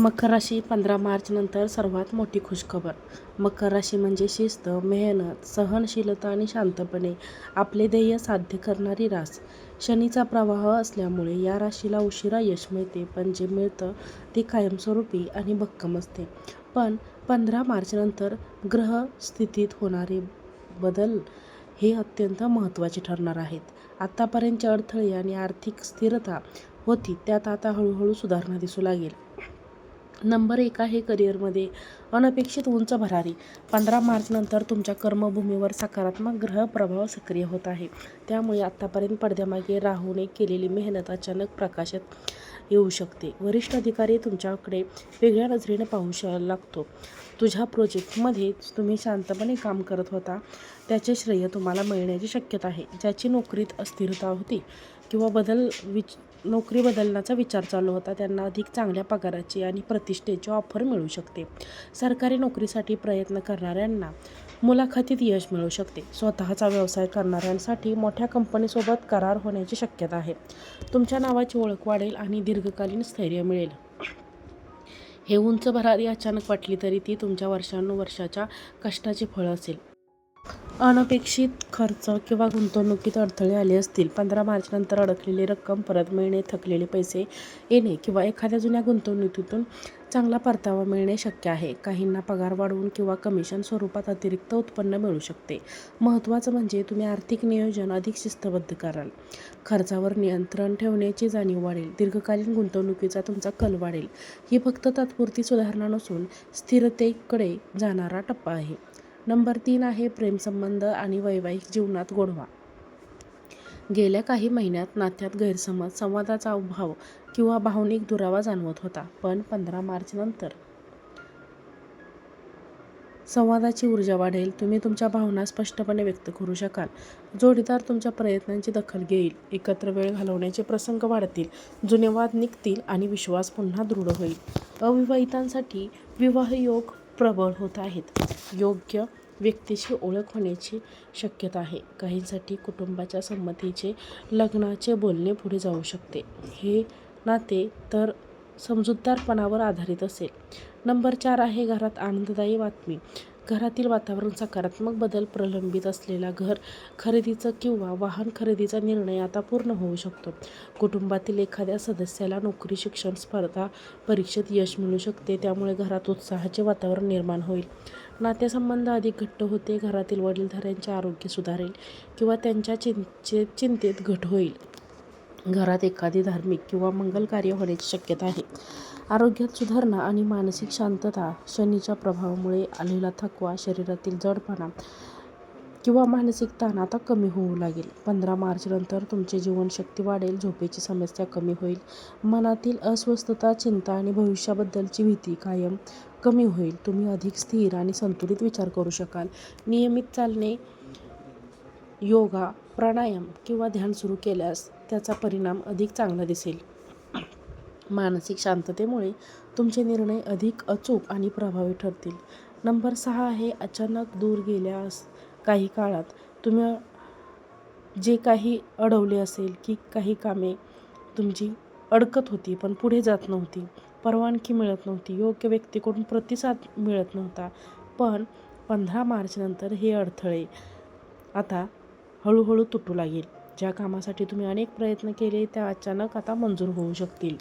मकर राशी 15 मार्चनंतर सर्वात मोठी खुशखबर. मकर राशी म्हणजे शिस्त, मेहनत, सहनशीलता आणि शांतपणे आपले ध्येय साध्य करणारी रास. शनीचा प्रवाह असल्यामुळे या राशीला उशिरा यश मिळते, पण जे मिळतं ते कायमस्वरूपी आणि भक्कम असते. पण 15 मार्चनंतर ग्रह स्थितीत होणारे बदल हे अत्यंत महत्त्वाचे ठरणार आहेत. आत्तापर्यंतचे अडथळे आणि आर्थिक स्थिरता होती त्यात आता हळूहळू सुधारणा दिसू लागेल. नंबर 1 आहे करिअरमध्ये अनपेक्षित उंच भरारी. 15 मार्चनंतर तुमच्या कर्मभूमीवर सकारात्मक ग्रह प्रभाव सक्रिय होत आहे. त्यामुळे आत्तापर्यंत पडद्यामागे राहून केलेली मेहनत अचानक प्रकाशात येऊ शकते. वरिष्ठ अधिकारी तुमच्याकडे वेगळ्या नजरेने पाहू लागतो. तुझ्या प्रोजेक्टमध्ये तुम्ही शांतपणे काम करत होता त्याचे श्रेय तुम्हाला मिळण्याची शक्यता आहे. ज्याची नोकरीत अस्थिरता होती किंवा नोकरी बदलण्याचा विचार चालू होता त्यांना अधिक चांगल्या पगाराची आणि प्रतिष्ठेची ऑफर मिळू शकते. सरकारी नोकरीसाठी प्रयत्न करणाऱ्यांना मुलाखतीत यश मिळू शकते. स्वतःचा व्यवसाय करणाऱ्यांसाठी मोठ्या कंपनीसोबत करार होण्याची शक्यता आहे. तुमच्या नावाची ओळख वाढेल आणि दीर्घकालीन स्थैर्य मिळेल. हे उंच भरारी अचानक वाटली तरी ती तुमच्या वर्षानुवर्षाच्या कष्टाचे फळ असेल. अनपेक्षित खर्च किंवा गुंतवणुकीत अडथळे आले असतील. 15 मार्चनंतर अडकलेली रक्कम परत मिळणे, थकलेले पैसे येणे किंवा एखाद्या जुन्या गुंतवणुकीतून चांगला परतावा मिळणे शक्य आहे. काहींना पगार वाढवून किंवा कमिशन स्वरूपात अतिरिक्त उत्पन्न मिळू शकते. महत्त्वाचं म्हणजे तुम्ही आर्थिक नियोजन अधिक शिस्तबद्ध कराल. खर्चावर नियंत्रण ठेवण्याची जाणीव वाढेल. दीर्घकालीन गुंतवणुकीचा तुमचा कल वाढेल. ही फक्त तात्पुरती सुधारणा नसून स्थिरतेकडे जाणारा टप्पा आहे. नंबर 3 आहे प्रेमसंबंध आणि वैवाहिक जीवनात गोडवा. गेल्या काही महिन्यात नात्यात गैरसमज, संवादाचा अभाव किंवा भावनिक दुरावा जाणवत होता. पण 15 मार्चनंतर संवादाची ऊर्जा वाढेल. तुम्ही तुमच्या भावना स्पष्टपणे व्यक्त करू शकाल. जोडीदार तुमच्या प्रयत्नांची दखल घेईल. एकत्र वेळ घालवण्याचे प्रसंग वाढतील. जुने वाद निघतील आणि विश्वास पुन्हा दृढ होईल. अविवाहितांसाठी विवाह योग प्रबळ होत आहेत. योग्य व्यक्तीशी ओळख होण्याची शक्यता आहे. काहींसाठी कुटुंबाच्या संमतीचे लग्नाचे बोलणे पुढे जाऊ शकते. हे नाते तर समजूतदारपणावर आधारित असेल. नंबर 4 आहे घरात आनंददायी बातमी. घरातील वातावरण सकारात्मक बदल. प्रलंबित असलेला घर खरेदीचा किंवा वाहन खरेदीचा निर्णय आता पूर्ण होऊ शकतो. कुटुंबातील एखाद्या सदस्याला नोकरी, शिक्षण, स्पर्धा परीक्षेत यश मिळू शकते. त्यामुळे घरात उत्साहाचे वातावरण निर्माण होईल. नातेसंबंध अधिक घट्ट होते. घरातील वडीलधाऱ्यांचे आरोग्य सुधारेल किंवा त्यांच्या चिंतेत घट होईल. घरात एखादी धार्मिक किंवा मंगल कार्य होण्याची शक्यता आहे. आरोग्यात सुधारणा आणि मानसिक शांतता. शनीच्या प्रभावामुळे आलेला थकवा, शरीरातील जडपणा किंवा मानसिक ताण आता कमी होऊ लागेल. 15 मार्चनंतर तुमची जीवनशक्ती वाढेल. झोपेची समस्या कमी होईल. मनातील अस्वस्थता, चिंता आणि भविष्याबद्दलची भीती कायम कमी होईल. तुम्ही अधिक स्थिर आणि संतुलित विचार करू शकाल. नियमित चालणे, योगा, प्राणायाम किंवा ध्यान सुरू केल्यास त्याचा परिणाम अधिक चांगला दिसेल. मानसिक शांततेमुळे तुमचे निर्णय अधिक अचूक आणि प्रभावी ठरतील. नंबर 6 आहे अचानक दूर गेल्या काही काळात तुम्ही जे काही अडवले असेल की काही कामे तुमची अडकत होती पण पुढे जात नव्हती, परवानगी मिळत नव्हती, योग्य व्यक्तीकडून प्रतिसाद मिळत नव्हता. पण 15 मार्चनंतर हे अडथळे आता हळूहळू तुटू लागेल. ज्या कामासाठी तुम्ही अनेक प्रयत्न केले त्या अचानक आता मंजूर होऊ शकतील.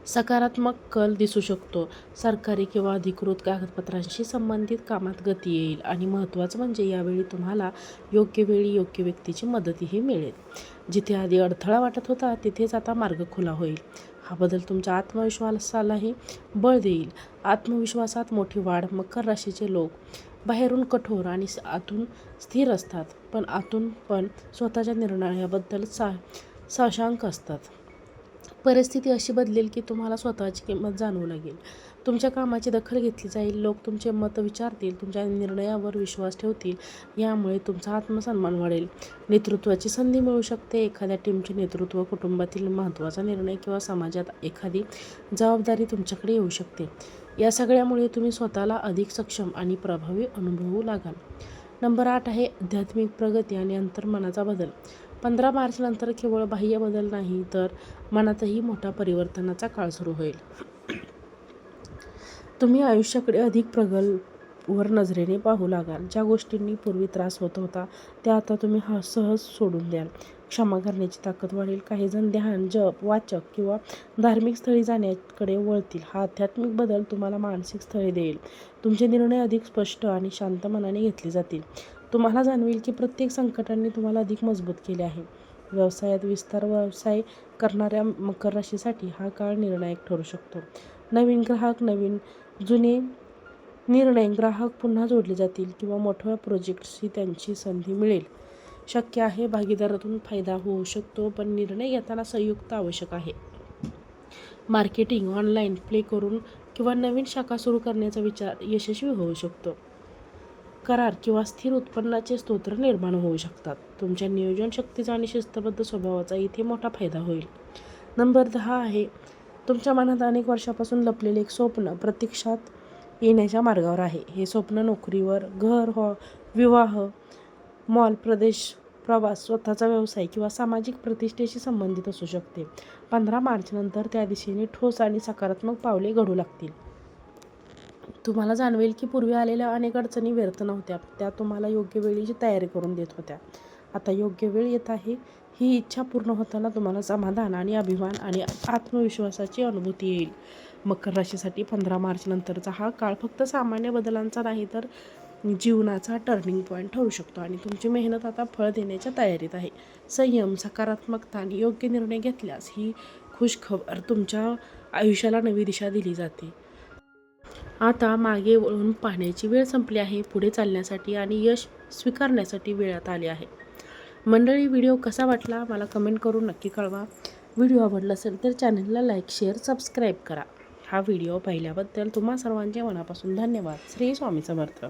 सकारात्मक कल दिसू शकतो. सरकारी किंवा अधिकृत कागदपत्रांशी संबंधित कामात गती येईल आणि महत्त्वाचं म्हणजे यावेळी तुम्हाला योग्य वेळी योग्य व्यक्तीची मदतही मिळेल. जिथे आधी अडथळा वाटत होता तिथेच आता मार्ग खुला होईल. हा बदल तुमच्या आत्मविश्वासालाही बळ देईल. आत्मविश्वासात मोठी वाढ. मकर राशीचे लोक बाहेरून कठोर आणि आतून स्थिर असतात, पण आतून स्वतःच्या निर्णयाबद्दल साशंक असतात. परिस्थिती अशी बदलेल की तुम्हाला स्वतःची किंमत जाणवू लागेल. तुमच्या कामाची दखल घेतली जाईल. लोक तुमचे मत विचारतील, तुमच्या निर्णयावर विश्वास ठेवतील. यामुळे तुमचा आत्मसन्मान वाढेल. नेतृत्वाची संधी मिळू शकते. एखाद्या टीमचे नेतृत्व, कुटुंबातील महत्त्वाचा निर्णय किंवा समाजात एखादी जबाबदारी तुमच्याकडे येऊ शकते. या सगळ्यामुळे तुम्ही स्वतःला अधिक सक्षम आणि प्रभावी अनुभवू लागाल. नंबर 8 आहे आध्यात्मिक प्रगती आणि अंतर्मनाचा बदल. 15 मार्चनंतर केवळ बाह्य बदल नाही तर मनातही मोठा परिवर्तनाचा काळ सुरू होईल. तुम्ही आयुष्याकडे अधिक प्रगल्भवर नजरेने पाहू लागाल. ज्या गोष्टींनी पूर्वी त्रास होत होता त्या आता तुम्ही सहज सोडून द्याल. क्षमा करण्याची ताकद वाढेल. काही जण ध्यान, जप, वाचक किंवा धार्मिक स्थळी जाण्याकडे वळतील. हा आध्यात्मिक बदल तुम्हाला मानसिक स्थळे देईल. तुमचे निर्णय अधिक स्पष्ट आणि शांत मनाने घेतले जातील. तुम्हाला जाणवेल की प्रत्येक संकटांनी तुम्हाला अधिक मजबूत केले आहे. व्यवसायात विस्तार. व्यवसाय करणाऱ्या मकर राशीसाठी हा काळ निर्णायक ठरू शकतो. नवीन ग्राहक, जुने निर्णय ग्राहक पुन्हा जोडले जातील किंवा मोठ्या प्रोजेक्ट्सची त्यांची संधी मिळेल. शक्य आहे. भागीदारातून फायदा होऊ शकतो, पण निर्णय घेताना संयुक्त आवश्यक आहे. मार्केटिंग, ऑनलाईन प्ले करून किंवा नवीन शाखा सुरू करण्याचा विचार यशस्वी होऊ शकतो. करार किंवा स्थिर उत्पन्नाचे स्रोत निर्माण होऊ शकतात. तुमच्या नियोजन शक्तीचा आणि शिस्तबद्ध स्वभावाचा इथे मोठा फायदा होईल. नंबर 10 आहे. तुमच्या मनात अनेक वर्षापासून लपलेले एक स्वप्न प्रत्यक्षात येण्याच्या मार्गावर आहे. हे स्वप्न नोकरीवर, घर, विवाह, मॉल, प्रवास, स्वतःचा व्यवसाय किंवा सामाजिक प्रतिष्ठेशी संबंधित असू शकते. 15 मार्च नंतर त्या दिशेने ठोस आणि सकारात्मक पावले घडू लागतील. तुम्हाला जाणवेल की पूर्वी आलेल्या अनेक अडचणी व्यर्थ नव्हत्या. त्या तुम्हाला योग्य वेळेची तयारी करून देत होत्या. आता योग्य वेळ येत आहे. ही इच्छा पूर्ण होताना तुम्हाला समाधान आणि अभिमान आणि आत्मविश्वासाची अनुभूती येईल. मकर राशीसाठी 15 मार्च नंतरचा हा काळ फक्त सामान्य बदलांचा नाही तर जीवनाचा टर्निंग पॉईंट ठरू शकतो आणि तुमची मेहनत आता फळ देण्याच्या तयारीत आहे. संयम, सकारात्मकता आणि योग्य निर्णय घेतल्यास ही खुशखबर तुमच्या आयुष्याला नवी दिशा दिली जाते. आता मागे वळून पाहण्याची वेळ संपली आहे. पुढे चालण्यासाठी आणि यश स्वीकारण्यासाठी वेळात आले आहे. मंडळी, व्हिडिओ कसा वाटला मला कमेंट करून नक्की कळवा. व्हिडिओ आवडला असेल तर चॅनलला लाईक, शेअर, सबस्क्राईब करा. हा व्हिडिओ पाहिल्याबद्दल तुम्हा सर्वांचे मनापासून धन्यवाद. श्री स्वामी समर्थ.